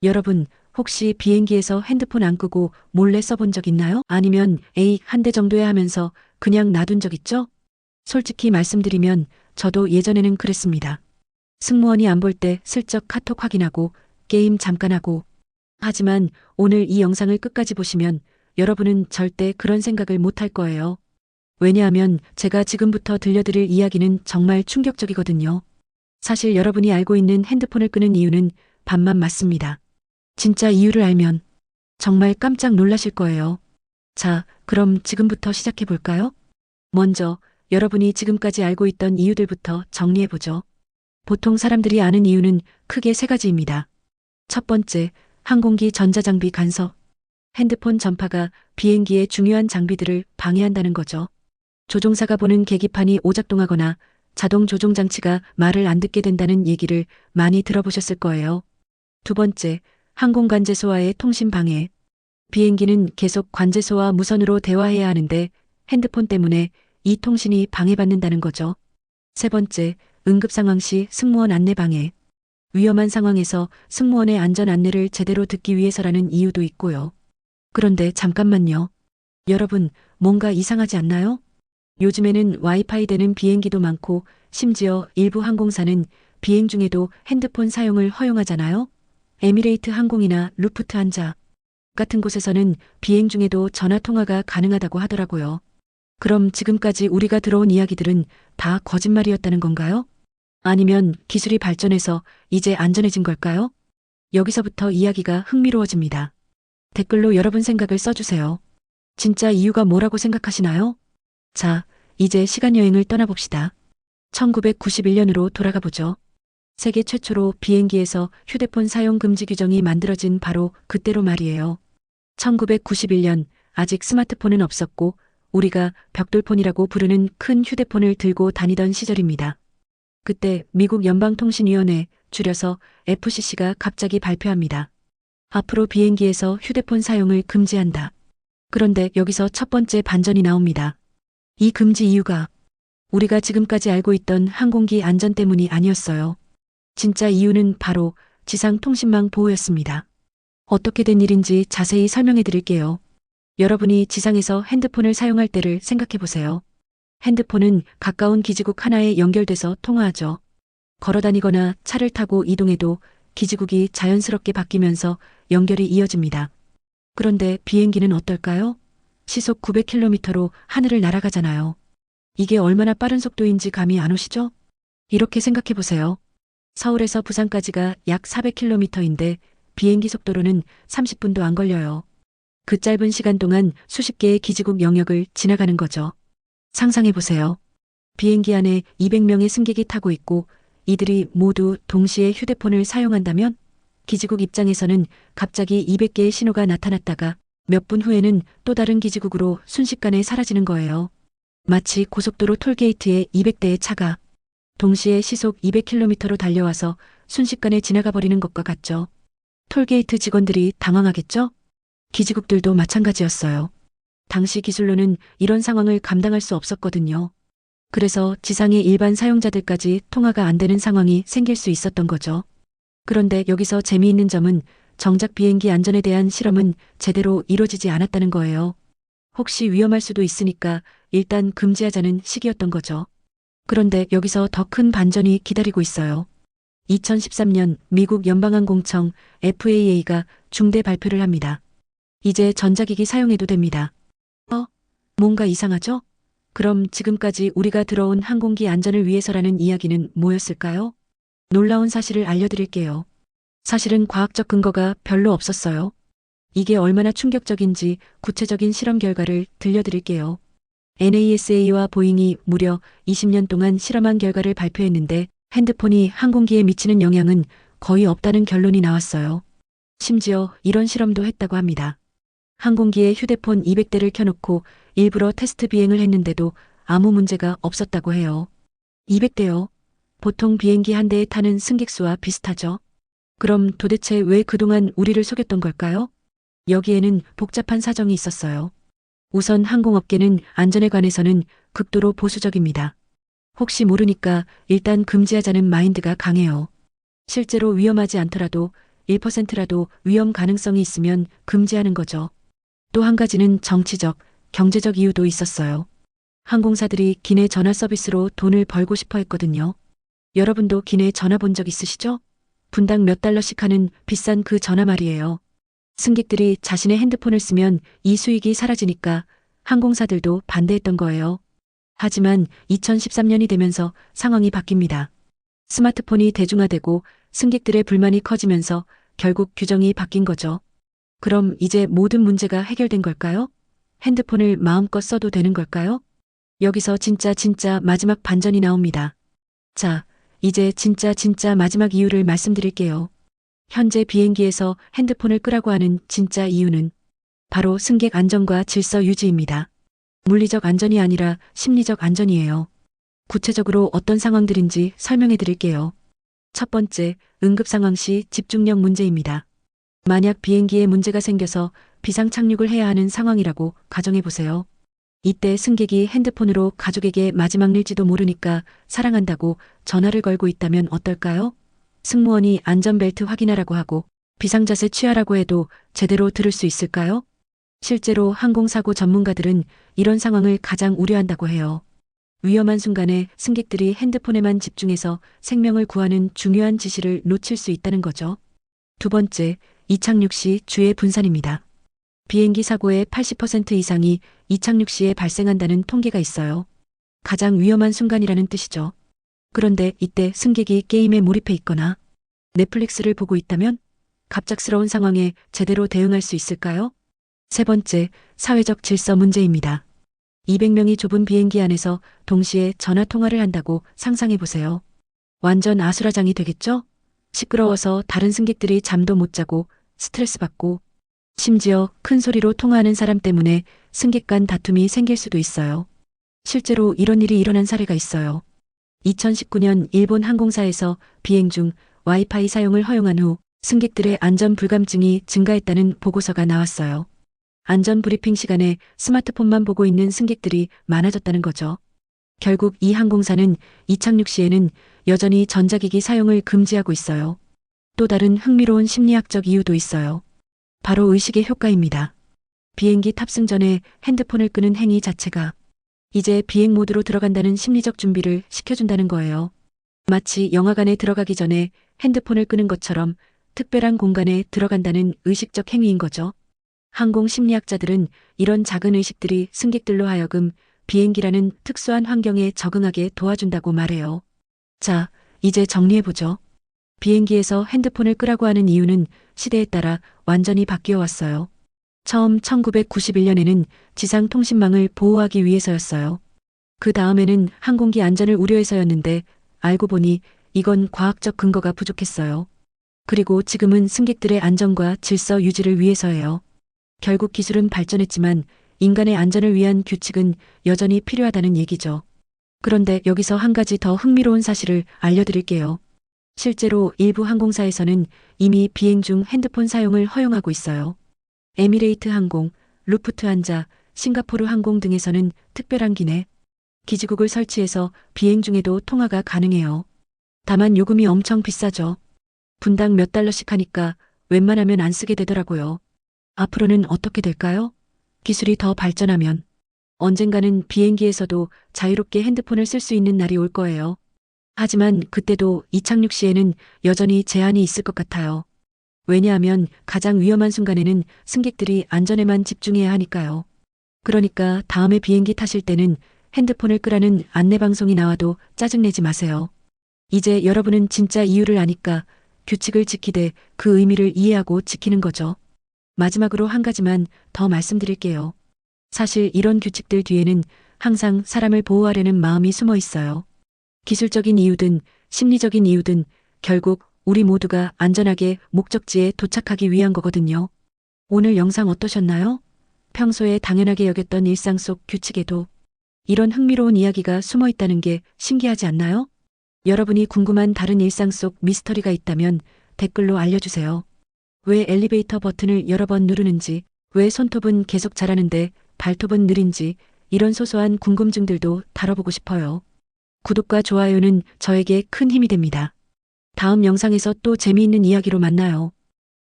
여러분, 혹시 비행기에서 핸드폰 안 끄고 몰래 써본 적 있나요? 아니면 에이, 한 대 정도야 하면서 그냥 놔둔 적 있죠? 솔직히 말씀드리면 저도 예전에는 그랬습니다. 승무원이 안 볼 때 슬쩍 카톡 확인하고 게임 잠깐 하고. 하지만 오늘 이 영상을 끝까지 보시면 여러분은 절대 그런 생각을 못 할 거예요. 왜냐하면 제가 지금부터 들려드릴 이야기는 정말 충격적이거든요. 사실 여러분이 알고 있는 핸드폰을 끄는 이유는 반만 맞습니다. 진짜 이유를 알면 정말 깜짝 놀라실 거예요. 자, 그럼 지금부터 시작해 볼까요? 먼저 여러분이 지금까지 알고 있던 이유들부터 정리해 보죠. 보통 사람들이 아는 이유는 크게 세 가지입니다. 첫 번째, 항공기 전자장비 간섭. 핸드폰 전파가 비행기의 중요한 장비들을 방해한다는 거죠. 조종사가 보는 계기판이 오작동하거나 자동 조종 장치가 말을 안 듣게 된다는 얘기를 많이 들어보셨을 거예요. 두 번째, 항공 관제소와의 통신 방해. 비행기는 계속 관제소와 무선으로 대화해야 하는데 핸드폰 때문에 이 통신이 방해받는다는 거죠. 세 번째, 응급 상황 시 승무원 안내 방해. 위험한 상황에서 승무원의 안전 안내를 제대로 듣기 위해서라는 이유도 있고요. 그런데 잠깐만요. 여러분, 뭔가 이상하지 않나요? 요즘에는 와이파이 되는 비행기도 많고 심지어 일부 항공사는 비행 중에도 핸드폰 사용을 허용하잖아요. 에미레이트 항공이나 루프트한자 같은 곳에서는 비행 중에도 전화 통화가 가능하다고 하더라고요. 그럼 지금까지 우리가 들어온 이야기들은 다 거짓말이었다는 건가요? 아니면 기술이 발전해서 이제 안전해진 걸까요? 여기서부터 이야기가 흥미로워집니다. 댓글로 여러분 생각을 써주세요. 진짜 이유가 뭐라고 생각하시나요? 자, 이제 시간여행을 떠나봅시다. 1991년으로 돌아가 보죠. 세계 최초로 비행기에서 휴대폰 사용 금지 규정이 만들어진 바로 그때로 말이에요. 1991년 아직 스마트폰은 없었고 우리가 벽돌폰이라고 부르는 큰 휴대폰을 들고 다니던 시절입니다. 그때 미국 연방통신위원회, 줄여서 FCC가 갑자기 발표합니다. 앞으로 비행기에서 휴대폰 사용을 금지한다. 그런데 여기서 첫 번째 반전이 나옵니다. 이 금지 이유가 우리가 지금까지 알고 있던 항공기 안전 때문이 아니었어요. 진짜 이유는 바로 지상통신망 보호였습니다. 어떻게 된 일인지 자세히 설명해 드릴게요. 여러분이 지상에서 핸드폰을 사용할 때를 생각해 보세요. 핸드폰은 가까운 기지국 하나에 연결돼서 통화하죠. 걸어 다니거나 차를 타고 이동해도 기지국이 자연스럽게 바뀌면서 연결이 이어집니다. 그런데 비행기는 어떨까요? 시속 900km로 하늘을 날아가잖아요. 이게 얼마나 빠른 속도인지 감이 안 오시죠? 이렇게 생각해 보세요. 서울에서 부산까지가 약 400km인데 비행기 속도로는 30분도 안 걸려요. 그 짧은 시간 동안 수십 개의 기지국 영역을 지나가는 거죠. 상상해 보세요. 비행기 안에 200명의 승객이 타고 있고 이들이 모두 동시에 휴대폰을 사용한다면 기지국 입장에서는 갑자기 200개의 신호가 나타났다가 몇 분 후에는 또 다른 기지국으로 순식간에 사라지는 거예요. 마치 고속도로 톨게이트에 200대의 차가 동시에 시속 200km로 달려와서 순식간에 지나가 버리는 것과 같죠. 톨게이트 직원들이 당황하겠죠? 기지국들도 마찬가지였어요. 당시 기술로는 이런 상황을 감당할 수 없었거든요. 그래서 지상의 일반 사용자들까지 통화가 안 되는 상황이 생길 수 있었던 거죠. 그런데 여기서 재미있는 점은 정작 비행기 안전에 대한 실험은 제대로 이루어지지 않았다는 거예요. 혹시 위험할 수도 있으니까 일단 금지하자는 식이었던 거죠. 그런데 여기서 더 큰 반전이 기다리고 있어요. 2013년 미국 연방항공청 FAA가 중대 발표를 합니다. 이제 전자기기 사용해도 됩니다. 뭔가 이상하죠? 그럼 지금까지 우리가 들어온 항공기 안전을 위해서라는 이야기는 뭐였을까요? 놀라운 사실을 알려드릴게요. 사실은 과학적 근거가 별로 없었어요. 이게 얼마나 충격적인지 구체적인 실험 결과를 들려드릴게요. NASA와 보잉이 무려 20년 동안 실험한 결과를 발표했는데 핸드폰이 항공기에 미치는 영향은 거의 없다는 결론이 나왔어요. 심지어 이런 실험도 했다고 합니다. 항공기에 휴대폰 200대를 켜놓고 일부러 테스트 비행을 했는데도 아무 문제가 없었다고 해요. 200대요. 보통 비행기 한 대에 타는 승객 수와 비슷하죠. 그럼 도대체 왜 그동안 우리를 속였던 걸까요? 여기에는 복잡한 사정이 있었어요. 우선 항공업계는 안전에 관해서는 극도로 보수적입니다. 혹시 모르니까 일단 금지하자는 마인드가 강해요. 실제로 위험하지 않더라도 1%라도 위험 가능성이 있으면 금지하는 거죠. 또 한 가지는 정치적, 경제적 이유도 있었어요. 항공사들이 기내 전화 서비스로 돈을 벌고 싶어 했거든요. 여러분도 기내 전화 본 적 있으시죠? 분당 몇 달러씩 하는 비싼 그 전화 말이에요. 승객들이 자신의 핸드폰을 쓰면 이 수익이 사라지니까 항공사들도 반대했던 거예요. 하지만 2013년이 되면서 상황이 바뀝니다. 스마트폰이 대중화되고 승객들의 불만이 커지면서 결국 규정이 바뀐 거죠. 그럼 이제 모든 문제가 해결된 걸까요? 핸드폰을 마음껏 써도 되는 걸까요? 여기서 진짜 마지막 반전이 나옵니다. 자, 이제 진짜 마지막 이유를 말씀드릴게요. 현재 비행기에서 핸드폰을 끄라고 하는 진짜 이유는 바로 승객 안전과 질서 유지입니다. 물리적 안전이 아니라 심리적 안전이에요. 구체적으로 어떤 상황들인지 설명해 드릴게요. 첫 번째, 응급 상황 시 집중력 문제입니다. 만약 비행기에 문제가 생겨서 비상 착륙을 해야 하는 상황이라고 가정해 보세요. 이때 승객이 핸드폰으로 가족에게 마지막 일지도 모르니까 사랑한다고 전화를 걸고 있다면 어떨까요? 승무원이 안전벨트 확인하라고 하고 비상자세 취하라고 해도 제대로 들을 수 있을까요? 실제로 항공사고 전문가들은 이런 상황을 가장 우려한다고 해요. 위험한 순간에 승객들이 핸드폰에만 집중해서 생명을 구하는 중요한 지시를 놓칠 수 있다는 거죠. 두 번째, 이착륙 시 주의 분산입니다. 비행기 사고의 80% 이상이 이착륙 시에 발생한다는 통계가 있어요. 가장 위험한 순간이라는 뜻이죠. 그런데 이때 승객이 게임에 몰입해 있거나 넷플릭스를 보고 있다면 갑작스러운 상황에 제대로 대응할 수 있을까요? 세 번째, 사회적 질서 문제입니다. 200명이 좁은 비행기 안에서 동시에 전화 통화를 한다고 상상해 보세요. 완전 아수라장이 되겠죠? 시끄러워서 다른 승객들이 잠도 못 자고 스트레스 받고 심지어 큰 소리로 통화하는 사람 때문에 승객 간 다툼이 생길 수도 있어요. 실제로 이런 일이 일어난 사례가 있어요. 2019년 일본 항공사에서 비행 중 와이파이 사용을 허용한 후 승객들의 안전 불감증이 증가했다는 보고서가 나왔어요. 안전 브리핑 시간에 스마트폰만 보고 있는 승객들이 많아졌다는 거죠. 결국 이 항공사는 이착륙 시에는 여전히 전자기기 사용을 금지하고 있어요. 또 다른 흥미로운 심리학적 이유도 있어요. 바로 의식의 효과입니다. 비행기 탑승 전에 핸드폰을 끄는 행위 자체가 이제 비행 모드로 들어간다는 심리적 준비를 시켜준다는 거예요. 마치 영화관에 들어가기 전에 핸드폰을 끄는 것처럼 특별한 공간에 들어간다는 의식적 행위인 거죠. 항공 심리학자들은 이런 작은 의식들이 승객들로 하여금 비행기라는 특수한 환경에 적응하게 도와준다고 말해요. 자, 이제 정리해보죠. 비행기에서 핸드폰을 끄라고 하는 이유는 시대에 따라 완전히 바뀌어 왔어요. 처음 1991년에는 지상 통신망을 보호하기 위해서였어요. 그 다음에는 항공기 안전을 우려해서였는데 알고 보니 이건 과학적 근거가 부족했어요. 그리고 지금은 승객들의 안전과 질서 유지를 위해서예요. 결국 기술은 발전했지만 인간의 안전을 위한 규칙은 여전히 필요하다는 얘기죠. 그런데 여기서 한 가지 더 흥미로운 사실을 알려드릴게요. 실제로 일부 항공사에서는 이미 비행 중 핸드폰 사용을 허용하고 있어요. 에미레이트 항공, 루프트한자, 싱가포르 항공 등에서는 특별한 기내 기지국을 설치해서 비행 중에도 통화가 가능해요. 다만 요금이 엄청 비싸죠. 분당 몇 달러씩 하니까 웬만하면 안 쓰게 되더라고요. 앞으로는 어떻게 될까요? 기술이 더 발전하면 언젠가는 비행기에서도 자유롭게 핸드폰을 쓸 수 있는 날이 올 거예요. 하지만 그때도 이착륙 시에는 여전히 제한이 있을 것 같아요. 왜냐하면 가장 위험한 순간에는 승객들이 안전에만 집중해야 하니까요. 그러니까 다음에 비행기 타실 때는 핸드폰을 끄라는 안내방송이 나와도 짜증내지 마세요. 이제 여러분은 진짜 이유를 아니까 규칙을 지키되 그 의미를 이해하고 지키는 거죠. 마지막으로 한 가지만 더 말씀드릴게요. 사실 이런 규칙들 뒤에는 항상 사람을 보호하려는 마음이 숨어 있어요. 기술적인 이유든 심리적인 이유든 결국 우리 모두가 안전하게 목적지에 도착하기 위한 거거든요. 오늘 영상 어떠셨나요? 평소에 당연하게 여겼던 일상 속 규칙에도 이런 흥미로운 이야기가 숨어 있다는 게 신기하지 않나요? 여러분이 궁금한 다른 일상 속 미스터리가 있다면 댓글로 알려주세요. 왜 엘리베이터 버튼을 여러 번 누르는지, 왜 손톱은 계속 자라는데 발톱은 느린지, 이런 소소한 궁금증들도 다뤄보고 싶어요. 구독과 좋아요는 저에게 큰 힘이 됩니다. 다음 영상에서 또 재미있는 이야기로 만나요.